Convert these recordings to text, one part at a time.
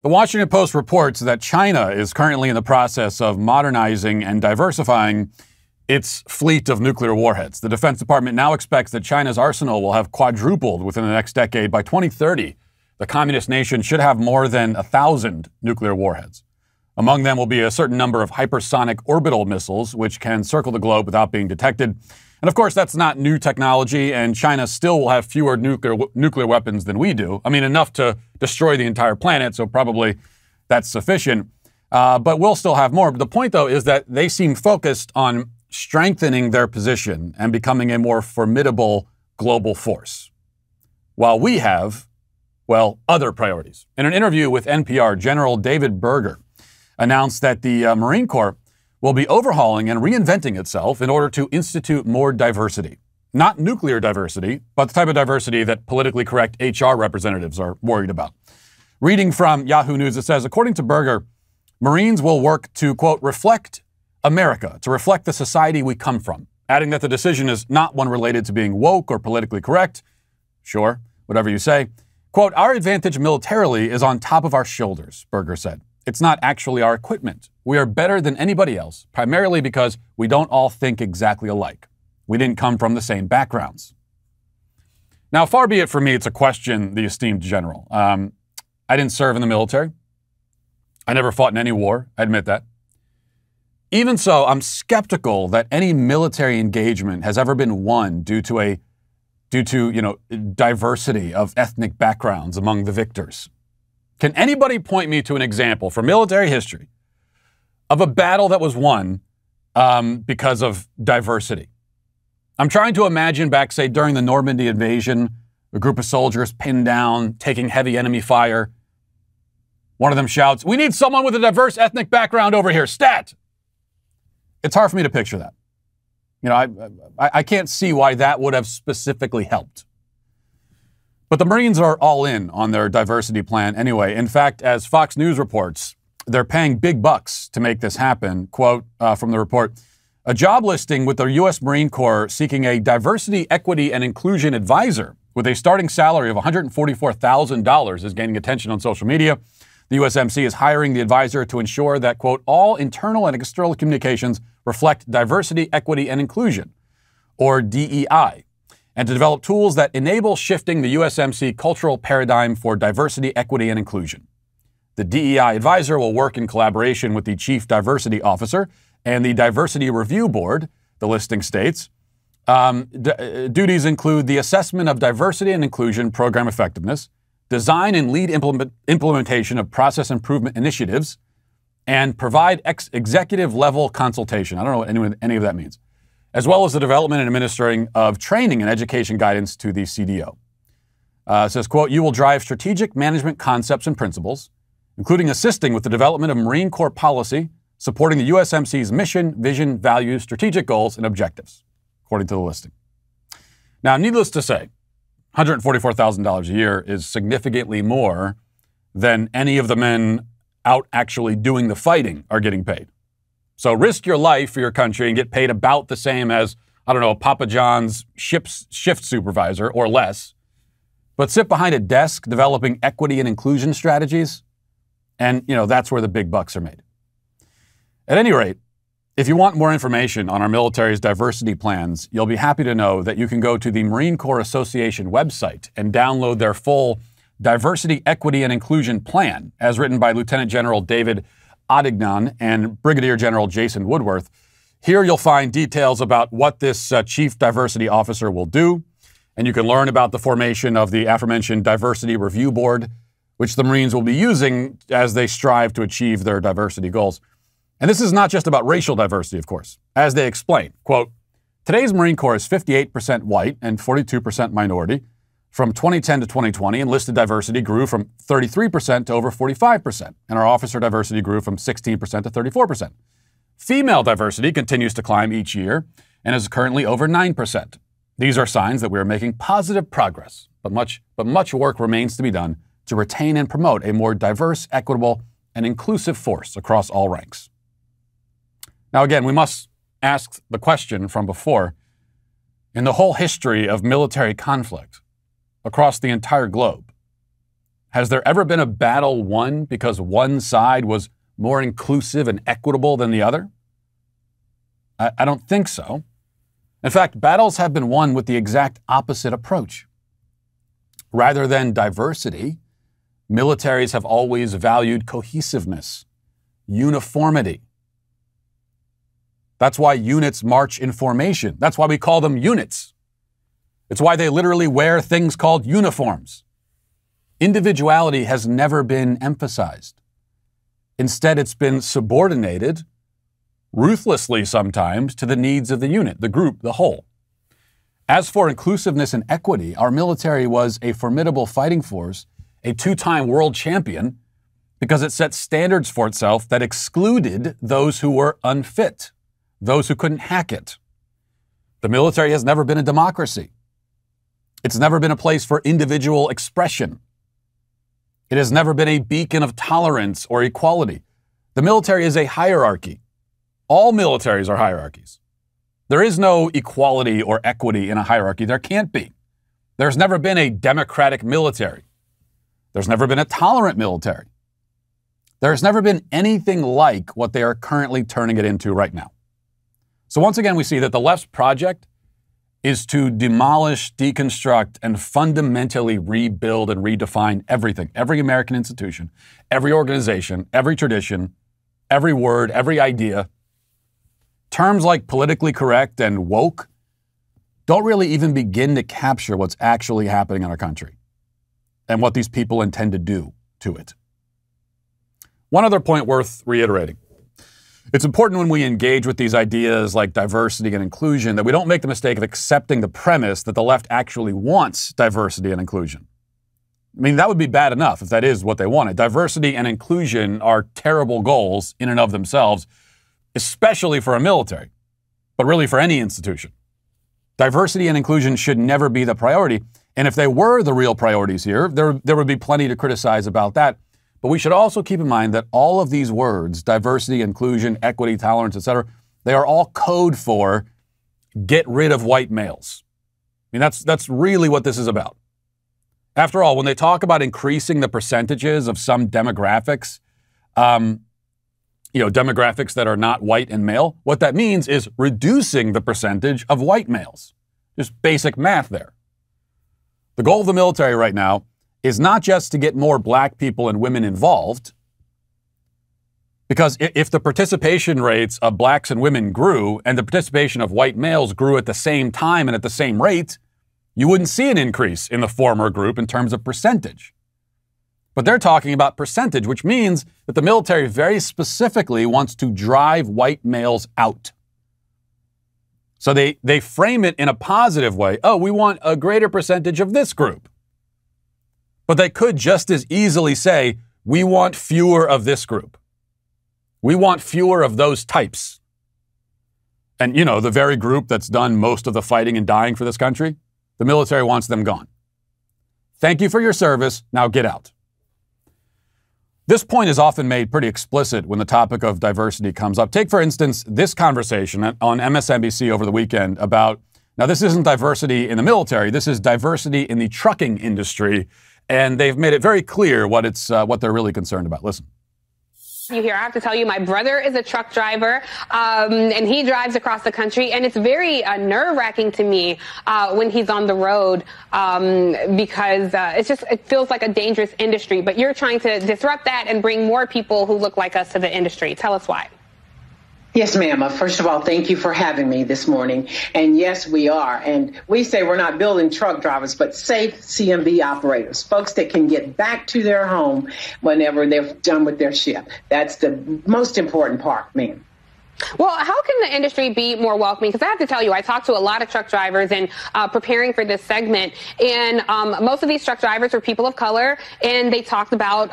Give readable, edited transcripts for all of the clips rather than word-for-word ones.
The Washington Post reports that China is currently in the process of modernizing and diversifying its fleet of nuclear warheads. The Defense Department now expects that China's arsenal will have quadrupled within the next decade. By 2030, the communist nation should have more than 1,000 nuclear warheads. Among them will be a certain number of hypersonic orbital missiles, which can circle the globe without being detected. And of course, that's not new technology, and China still will have fewer nuclear weapons than we do. I mean, enough to destroy the entire planet, so probably that's sufficient. But we'll still have more. But the point, though, is that they seem focused on strengthening their position and becoming a more formidable global force, while we have, well, other priorities. In an interview with NPR, General David Berger announced that the Marine Corps will be overhauling and reinventing itself in order to institute more diversity. Not nuclear diversity, but the type of diversity that politically correct HR representatives are worried about. Reading from Yahoo News, it says, according to Berger, Marines will work to, quote, reflect America, to reflect the society we come from, adding that the decision is not one related to being woke or politically correct. Sure, whatever you say. Quote, our advantage militarily is on top of our shoulders, Berger said. It's not actually our equipment. We are better than anybody else, primarily because we don't all think exactly alike. We didn't come from the same backgrounds. Now, far be it for me to question the esteemed general. I didn't serve in the military. I never fought in any war. I admit that. Even so, I'm skeptical that any military engagement has ever been won due to diversity of ethnic backgrounds among the victors. Can anybody point me to an example from military history of a battle that was won because of diversity? I'm trying to imagine back, say, during the Normandy invasion, a group of soldiers pinned down, taking heavy enemy fire. One of them shouts, "We need someone with a diverse ethnic background over here, stat!" It's hard for me to picture that. You know, I can't see why that would have specifically helped. But the Marines are all in on their diversity plan anyway. In fact, as Fox News reports, they're paying big bucks to make this happen. Quote from the report, a job listing with the U.S. Marine Corps seeking a diversity, equity, and inclusion advisor with a starting salary of $144,000 is gaining attention on social media. The USMC is hiring the advisor to ensure that, quote, all internal and external communications reflect diversity, equity, and inclusion, or DEI, and to develop tools that enable shifting the USMC cultural paradigm for diversity, equity, and inclusion. The DEI advisor will work in collaboration with the Chief Diversity Officer and the Diversity Review Board, the listing states. Duties include the assessment of diversity and inclusion program effectiveness, design and lead implementation of process improvement initiatives, and provide executive-level consultation. I don't know what any of that means. As well as the development and administering of training and education guidance to the CDO. It says, quote, you will drive strategic management concepts and principles, including assisting with the development of Marine Corps policy, supporting the USMC's mission, vision, values, strategic goals, and objectives, according to the listing. Now, needless to say, $144,000 a year is significantly more than any of the men out actually doing the fighting are getting paid. So risk your life for your country and get paid about the same as, I don't know, Papa John's shift supervisor or less, but sit behind a desk developing equity and inclusion strategies, and, that's where the big bucks are made. At any rate, if you want more information on our military's diversity plans, you'll be happy to know that you can go to the Marine Corps Association website and download their full Diversity, Equity, and Inclusion Plan, as written by Lieutenant General David Adignan and Brigadier General Jason Woodworth. Here you'll find details about what this Chief Diversity Officer will do, and you can learn about the formation of the aforementioned Diversity Review Board, which the Marines will be using as they strive to achieve their diversity goals. And this is not just about racial diversity, of course. As they explain, quote, today's Marine Corps is 58% white and 42% minority. From 2010 to 2020, enlisted diversity grew from 33% to over 45%, and our officer diversity grew from 16% to 34%. Female diversity continues to climb each year and is currently over 9%. These are signs that we are making positive progress, but much work remains to be done to retain and promote a more diverse, equitable, and inclusive force across all ranks. Now, again, we must ask the question from before. In the whole history of military conflict across the entire globe, Has there ever been a battle won because one side was more inclusive and equitable than the other? I don't think so. In fact, battles have been won with the exact opposite approach. Rather than diversity, militaries have always valued cohesiveness, uniformity. That's why units march in formation. That's why we call them units. It's why they literally wear things called uniforms. Individuality has never been emphasized. Instead, it's been subordinated, ruthlessly sometimes, to the needs of the unit, the group, the whole. As for inclusiveness and equity, our military was a formidable fighting force, a two-time world champion, because it set standards for itself that excluded those who were unfit, those who couldn't hack it. The military has never been a democracy. It's never been a place for individual expression. It has never been a beacon of tolerance or equality. The military is a hierarchy. All militaries are hierarchies. There is no equality or equity in a hierarchy. There can't be. There's never been a democratic military. There's never been a tolerant military. There's never been anything like what they are currently turning it into right now. So once again, we see that the left's project is to demolish, deconstruct, and fundamentally rebuild and redefine everything, every American institution, every organization, every tradition, every word, every idea. Terms like politically correct and woke don't really even begin to capture what's actually happening in our country and what these people intend to do to it. One other point worth reiterating. It's important when we engage with these ideas like diversity and inclusion that we don't make the mistake of accepting the premise that the left actually wants diversity and inclusion. I mean, that would be bad enough if that is what they wanted. Diversity and inclusion are terrible goals in and of themselves, especially for a military, but really for any institution. Diversity and inclusion should never be the priority. And if they were the real priorities here, there would be plenty to criticize about that. But we should also keep in mind that all of these words, diversity, inclusion, equity, tolerance, etc., they are all code for get rid of white males. I mean, that's really what this is about. After all, when they talk about increasing the percentages of some demographics, demographics that are not white and male, what that means is reducing the percentage of white males. Just basic math there. The goal of the military right now is not just to get more black people and women involved, because if the participation rates of blacks and women grew and the participation of white males grew at the same time and at the same rate, you wouldn't see an increase in the former group in terms of percentage. But they're talking about percentage, which means that the military very specifically wants to drive white males out. So they frame it in a positive way. Oh, we want a greater percentage of this group. But they could just as easily say, we want fewer of this group. We want fewer of those types. And, the very group that's done most of the fighting and dying for this country, the military wants them gone. Thank you for your service. Now get out. This point is often made pretty explicit when the topic of diversity comes up. Take, for instance, this conversation on MSNBC over the weekend about, now this isn't diversity in the military, this is diversity in the trucking industry. And they've made it very clear what they're really concerned about. Listen. You hear, I have to tell you, my brother is a truck driver, and he drives across the country, and it's very nerve-wracking to me when he's on the road because it feels like a dangerous industry. But you're trying to disrupt that and bring more people who look like us to the industry. Tell us why. Yes, ma'am. First of all, thank you for having me this morning. And yes, we are. And we say we're not building truck drivers, but safe CMB operators, folks that can get back to their home whenever they're done with their shift. That's the most important part, ma'am. Well, how can the industry be more welcoming? Because I have to tell you, I talked to a lot of truck drivers and preparing for this segment, and most of these truck drivers are people of color, and they talked about,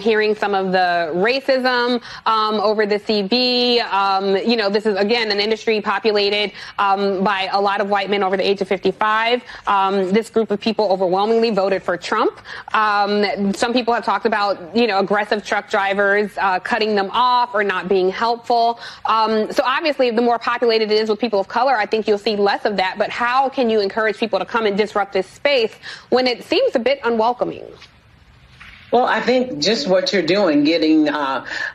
hearing some of the racism over the CB. This is, again, an industry populated by a lot of white men over the age of 55. This group of people overwhelmingly voted for Trump. Some people have talked about, aggressive truck drivers cutting them off or not being helpful. So obviously, the more populated it is with people of color, I think you'll see less of that. But how can you encourage people to come and disrupt this space when it seems a bit unwelcoming? Well, I think just what you're doing, getting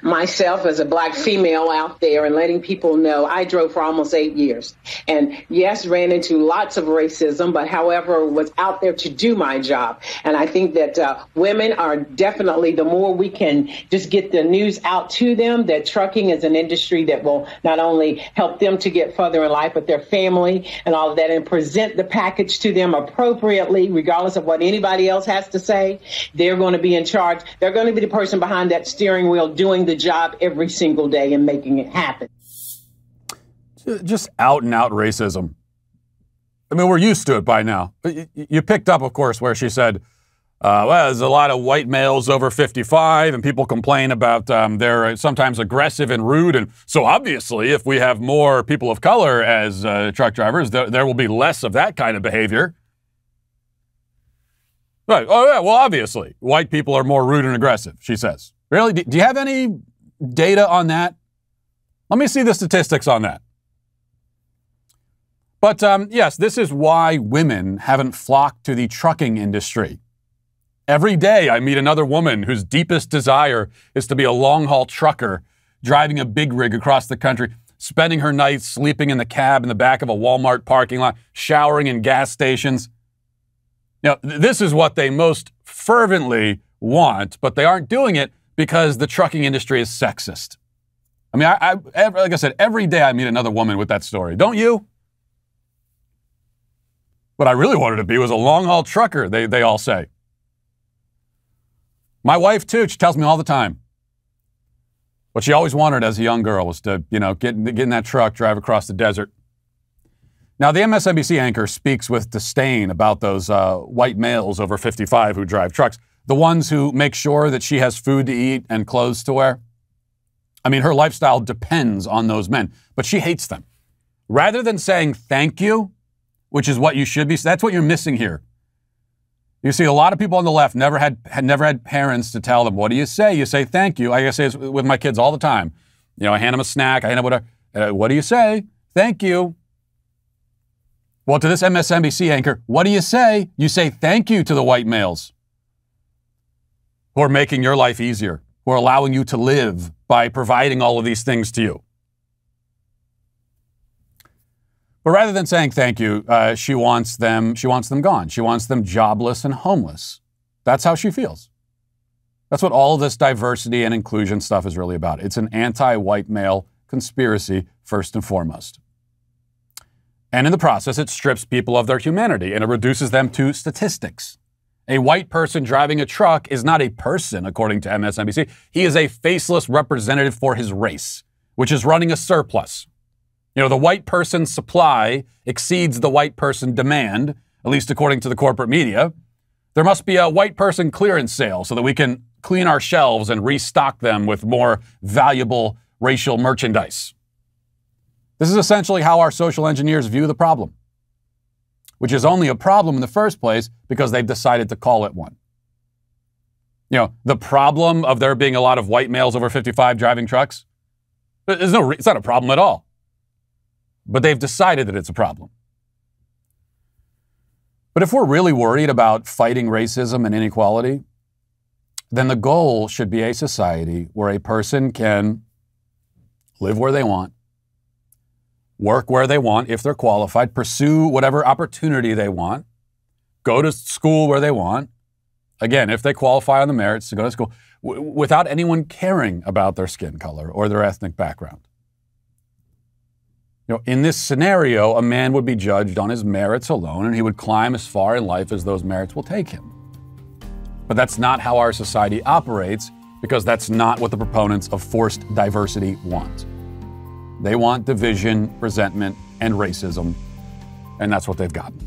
myself as a black female out there and letting people know. I drove for almost 8 years and yes, ran into lots of racism, but however, was out there to do my job. And I think that women are definitely, the more we can just get the news out to them, that trucking is an industry that will not only help them to get further in life, but their family and all of that, and present the package to them appropriately, regardless of what anybody else has to say. They're going to be in charge. They're going to be the person behind that steering wheel doing the job every single day and making it happen. Just out and out racism. I mean, we're used to it by now. You picked up, of course, where she said, well, there's a lot of white males over 55 and people complain about they're sometimes aggressive and rude. And so obviously, if we have more people of color as truck drivers, there will be less of that kind of behavior. Right. Oh, yeah. Well, obviously, white people are more rude and aggressive, she says. Really? Do you have any data on that? Let me see the statistics on that. But yes, this is why women haven't flocked to the trucking industry. Every day I meet another woman whose deepest desire is to be a long-haul trucker, driving a big rig across the country, spending her nights sleeping in the cab in the back of a Walmart parking lot, showering in gas stations. You know, this is what they most fervently want, but they aren't doing it because the trucking industry is sexist. I mean, like I said, every day I meet another woman with that story. Don't you? What I really wanted to be was a long-haul trucker, they all say. My wife, too, she tells me all the time. What she always wanted as a young girl was to, get in that truck, drive across the desert. Now, the MSNBC anchor speaks with disdain about those white males over 55 who drive trucks, the ones who make sure that she has food to eat and clothes to wear. I mean, her lifestyle depends on those men, but she hates them. Rather than saying thank you, which is what you should be, that's what you're missing here. You see, a lot of people on the left never had parents to tell them, what do you say? You say thank you. I say this with my kids all the time. I hand them a snack, I hand them whatever. What do you say? Thank you. Well, to this MSNBC anchor, what do you say? You say thank you to the white males who are making your life easier, who are allowing you to live by providing all of these things to you. But rather than saying thank you, she wants them gone. She wants them jobless and homeless. That's how she feels. That's what all of this diversity and inclusion stuff is really about. It's an anti-white male conspiracy, first and foremost. And in the process, it strips people of their humanity and it reduces them to statistics. A white person driving a truck is not a person, according to MSNBC. He is a faceless representative for his race, which is running a surplus. The white person's supply exceeds the white person demand, at least according to the corporate media. There must be a white person clearance sale so that we can clean our shelves and restock them with more valuable racial merchandise. This is essentially how our social engineers view the problem, which is only a problem in the first place because they've decided to call it one. The problem of there being a lot of white males over 55 driving trucks, it's not a problem at all. But they've decided that it's a problem. But if we're really worried about fighting racism and inequality, then the goal should be a society where a person can live where they want, work where they want if they're qualified, pursue whatever opportunity they want, go to school where they want, again, if they qualify on the merits to go to school, without anyone caring about their skin color or their ethnic background. In this scenario, a man would be judged on his merits alone, and he would climb as far in life as those merits will take him. But that's not how our society operates, because that's not what the proponents of forced diversity want. They want division, resentment, and racism, and that's what they've gotten.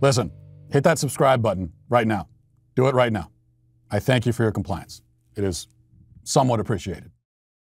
Listen, hit that subscribe button right now. Do it right now. I thank you for your compliance. It is somewhat appreciated.